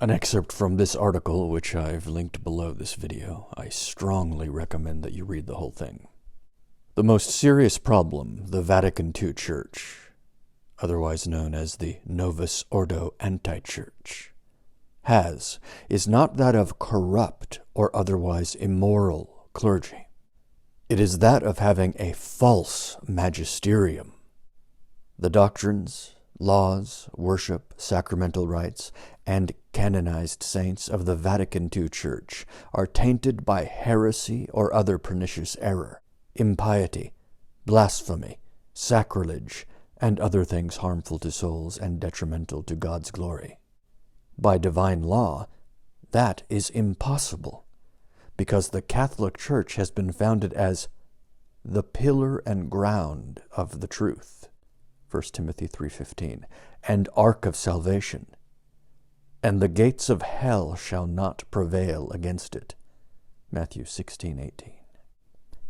An excerpt from this article, which I've linked below this video. I strongly recommend that you read the whole thing. The most serious problem the Vatican II Church, otherwise known as the Novus Ordo Antichurch, has is not that of corrupt or otherwise immoral clergy. It is that of having a false magisterium. The doctrines, laws, worship, sacramental rites, and canonized saints of the Vatican II Church are tainted by heresy or other pernicious error, impiety, blasphemy, sacrilege, and other things harmful to souls and detrimental to God's glory. By divine law, that is impossible, because the Catholic Church has been founded as the pillar and ground of the truth, 1 Timothy 3:15, and ark of salvation, and the gates of hell shall not prevail against it, Matthew 16:18.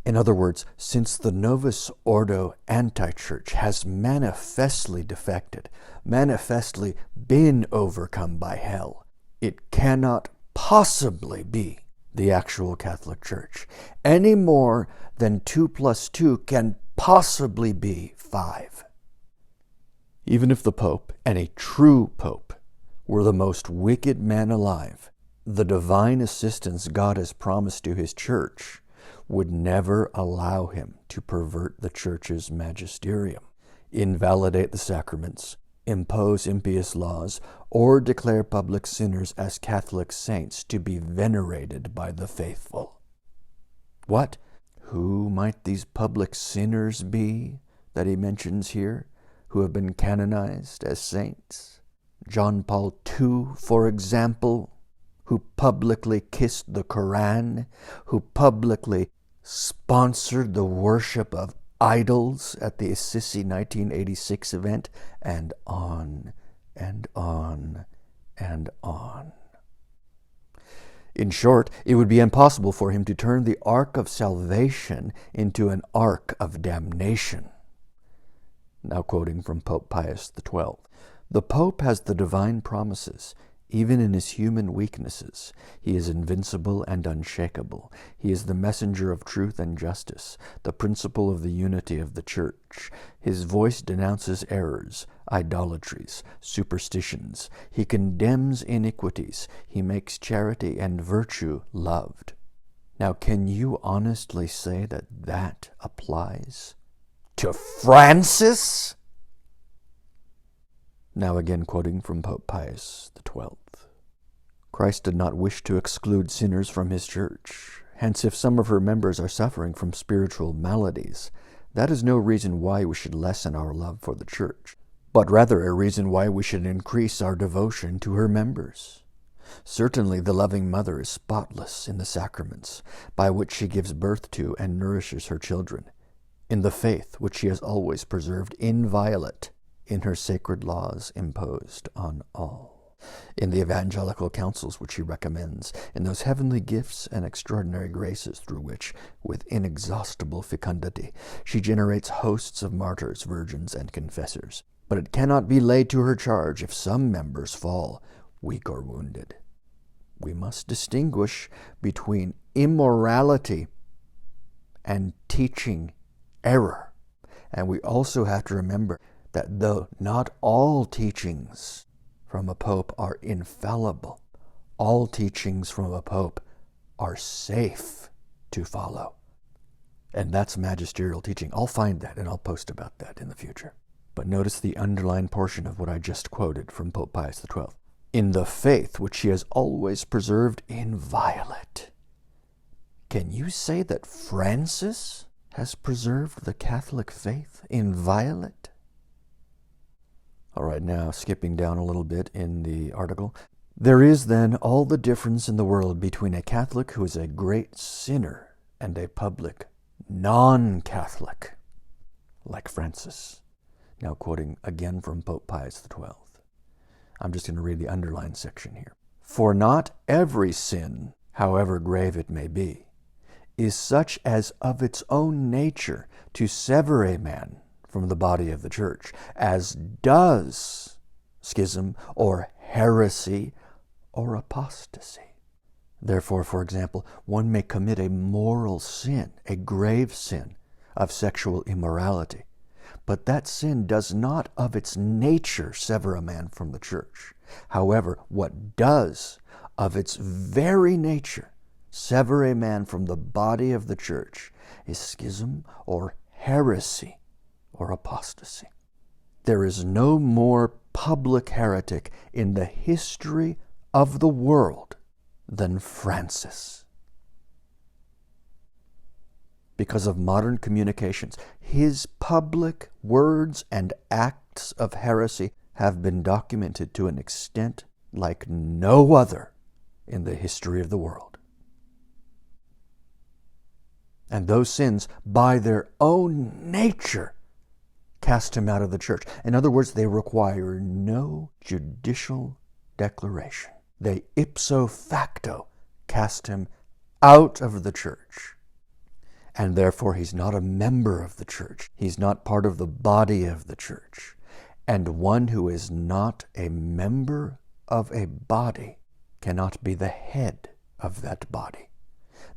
In other words, since the Novus Ordo Antichurch has manifestly defected, manifestly been overcome by hell, it cannot possibly be the actual Catholic Church, any more than 2 + 2 can possibly be 5. Even if the Pope, and a true Pope, were the most wicked man alive, the divine assistance God has promised to his Church would never allow him to pervert the Church's magisterium, invalidate the sacraments, impose impious laws, or declare public sinners as Catholic saints to be venerated by the faithful. What? Who might these public sinners be that he mentions here, who have been canonized as saints? John Paul II, for example, who publicly kissed the Koran, who publicly sponsored the worship of idols at the Assisi 1986 event, and on and on and on. In short, it would be impossible for him to turn the ark of salvation into an ark of damnation. Now quoting from Pope Pius XII. The Pope has the divine promises. Even in his human weaknesses, he is invincible and unshakable. He is the messenger of truth and justice, the principle of the unity of the Church. His voice denounces errors, idolatries, superstitions. He condemns iniquities. He makes charity and virtue loved. Now, can you honestly say that that applies to Francis? Now again quoting from Pope Pius XII. Christ did not wish to exclude sinners from his Church. Hence, if some of her members are suffering from spiritual maladies, that is no reason why we should lessen our love for the Church, but rather a reason why we should increase our devotion to her members. Certainly the loving mother is spotless in the sacraments, by which she gives birth to and nourishes her children, in the faith which she has always preserved inviolate, in her sacred laws imposed on all, in the evangelical counsels which she recommends, in those heavenly gifts and extraordinary graces through which, with inexhaustible fecundity, she generates hosts of martyrs, virgins, and confessors. But it cannot be laid to her charge if some members fall, weak or wounded. We must distinguish between immorality and teaching error, and we also have to remember that though not all teachings from a pope are infallible, all teachings from a pope are safe to follow. And that's magisterial teaching. I'll find that and I'll post about that in the future. But notice the underlined portion of what I just quoted from Pope Pius XII. In the faith which he has always preserved inviolate. Can you say that Francis has preserved the Catholic faith inviolate? All right, now skipping down a little bit in the article. There is then all the difference in the world between a Catholic who is a great sinner and a public non-Catholic, like Francis. Now quoting again from Pope Pius XII. I'm just going to read the underlined section here. For not every sin, however grave it may be, is such as of its own nature to sever a man from the body of the Church, as does schism or heresy or apostasy. Therefore, for example, one may commit a moral sin, a grave sin of sexual immorality, but that sin does not of its nature sever a man from the church. However, what does of its very nature sever a man from the body of the church is schism or heresy or apostasy. There is no more public heretic in the history of the world than Francis. Because of modern communications, his public words and acts of heresy have been documented to an extent like no other in the history of the world. And those sins, by their own nature, cast him out of the church. In other words, they require no judicial declaration. They ipso facto cast him out of the church. And therefore, he's not a member of the church. He's not part of the body of the church. And one who is not a member of a body cannot be the head of that body.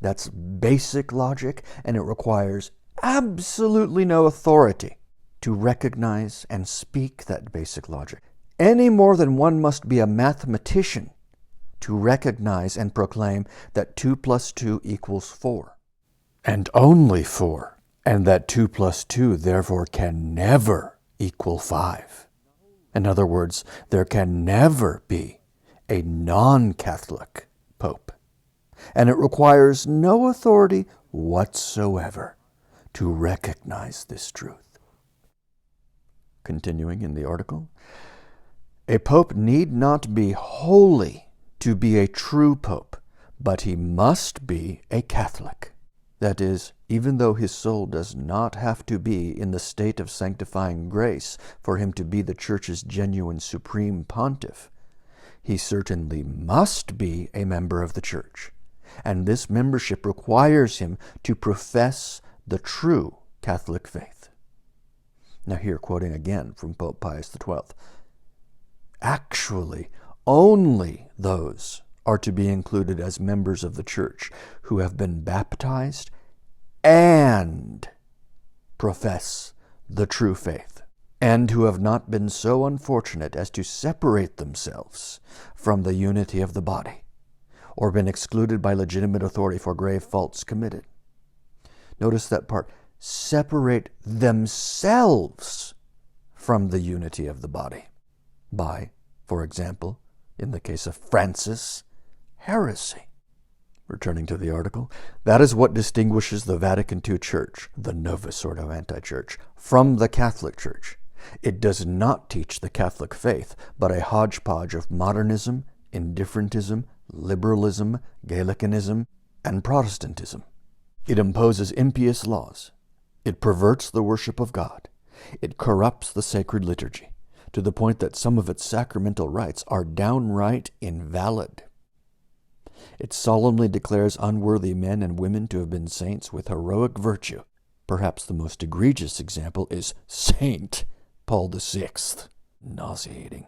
That's basic logic, and it requires absolutely no authority to recognize and speak that basic logic, any more than one must be a mathematician to recognize and proclaim that 2 + 2 = 4, and only 4, and that 2 + 2 therefore can never equal 5. In other words, there can never be a non-Catholic pope, and it requires no authority whatsoever to recognize this truth. Continuing in the article, a pope need not be holy to be a true pope, but he must be a Catholic. That is, even though his soul does not have to be in the state of sanctifying grace for him to be the Church's genuine supreme pontiff, he certainly must be a member of the Church, and this membership requires him to profess the true Catholic faith. Now here, quoting again from Pope Pius XII, actually, only those are to be included as members of the Church who have been baptized and profess the true faith, and who have not been so unfortunate as to separate themselves from the unity of the body, or been excluded by legitimate authority for grave faults committed. Notice that part, separate themselves from the unity of the body by, for example, in the case of Francis, heresy. Returning to the article, that is what distinguishes the Vatican II Church, the Novus Ordo Antichurch, from the Catholic Church. It does not teach the Catholic faith, but a hodgepodge of modernism, indifferentism, liberalism, Gallicanism, and Protestantism. It imposes impious laws. It perverts the worship of God. It corrupts the sacred liturgy, to the point that some of its sacramental rites are downright invalid. It solemnly declares unworthy men and women to have been saints with heroic virtue. Perhaps the most egregious example is Saint Paul VI. Nauseating.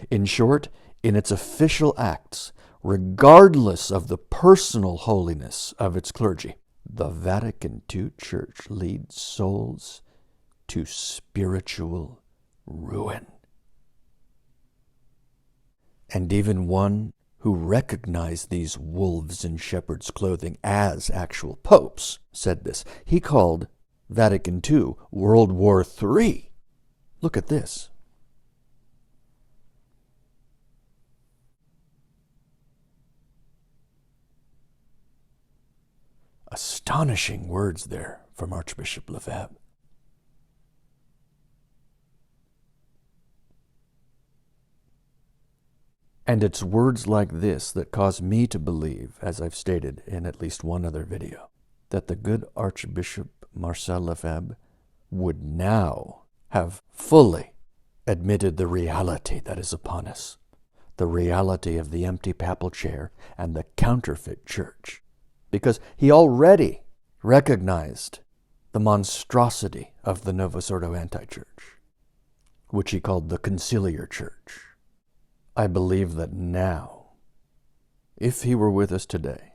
In short, in its official acts, regardless of the personal holiness of its clergy, the Vatican II Church leads souls to spiritual ruin. And even one who recognized these wolves in shepherd's clothing as actual popes said this. He called Vatican II World War III. Look at this. Astonishing words there from Archbishop Lefebvre. And it's words like this that cause me to believe, as I've stated in at least one other video, that the good Archbishop Marcel Lefebvre would now have fully admitted the reality that is upon us, the reality of the empty papal chair and the counterfeit church, because he already recognized the monstrosity of the Novus Ordo Antichurch, which he called the conciliar church. I believe that now if he were with us today,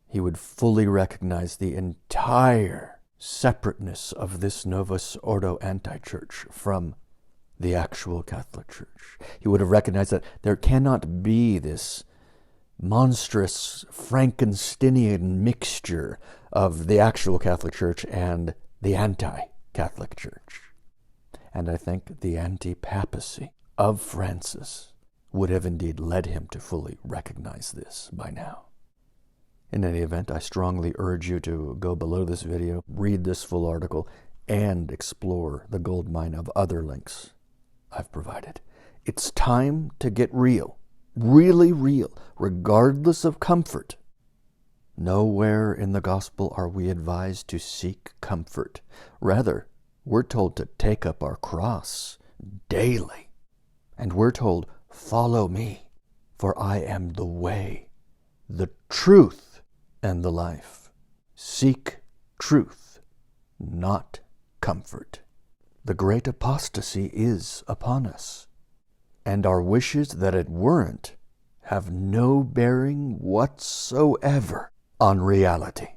he would fully recognize the entire separateness of this Novus Ordo Antichurch from the actual Catholic Church. He would have recognized that there cannot be this monstrous Frankensteinian mixture of the actual Catholic Church and the anti-Catholic Church. And I think the anti-papacy of Francis would have indeed led him to fully recognize this by now. In any event, I strongly urge you to go below this video, read this full article, and explore the goldmine of other links I've provided. It's time to get real, really real, regardless of comfort. Nowhere in the gospel are we advised to seek comfort. Rather, we're told to take up our cross daily. And we're told, follow me, for I am the way, the truth, and the life. Seek truth, not comfort. The great apostasy is upon us, and our wishes that it weren't have no bearing whatsoever on reality.